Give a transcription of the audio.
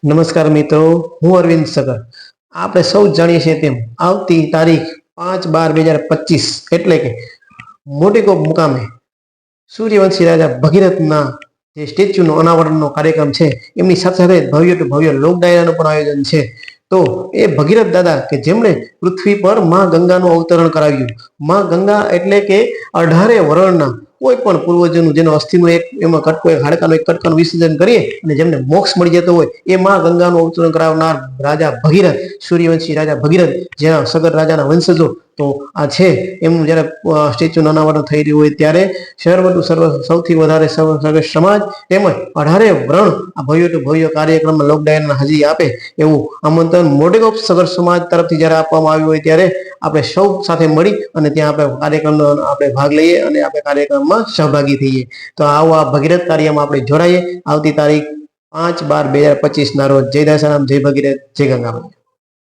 નમસ્કાર મિત્રો, હું અરવિંદ સગર. આપણે સૌ જાણીએ છીએ તેમ આવતી તારીખ 5/12/2025 એટલે કે મોટીકોપ મુકામે સૂર્યવંશી રાજા ભગીરથના જે સ્ટેચ્યુનો અનાવરણનો કાર્યક્રમ છે એમની સાથે સાથે ભવ્ય તો ભવ્ય લોક ડાયરાનું પણ આયોજન છે. તો એ ભગીરથ દાદા કે જેમણે પૃથ્વી પર માં ગંગાનું અવતરણ કરાવ્યું. માં ગંગા એટલે કે 18 વરણના કોઈ પણ પૂર્વજોનું જેનો અસ્થિનું એક એમાં કટકો એક હાડકાનો એક કટકાનું વિસર્જન કરીએ અને જેમને મોક્ષ મળી જતો હોય એ માં ગંગાનું અવતરણ કરાવનાર રાજા ભગીરથ, સૂર્યવંશી રાજા ભગીરથ, જેના સગર રાજાના વંશજો તો આ છે એમનું જયારે સ્ટેચ્યુનું અનાવરણ થઈ રહ્યું હોય ત્યારે સૌથી વધારે સમાજ તેમજ 18 વરણ આ ભવ્ય તો ભવ્ય કાર્યક્રમમાં લોક ડાયરાના હાજરી આપે એવું આમંત્રણ મોટીકોપ સગર સમાજ તરફથી જયારે આપવામાં આવ્યું હોય ત્યારે આપણે સૌ સાથે મળી અને ત્યાં આપણે કાર્યક્રમનો આપણે ભાગ લઈએ અને આપણે કાર્યક્રમમાં સહભાગી થઈએ. તો આવો આ ભગીરથ કાર્યમાં આપણે જોડાઈએ આવતી તારીખ 5/12/2025 ના રોજ. જય દાસારામ, જય ભગીરથ, જય ગંગાબા.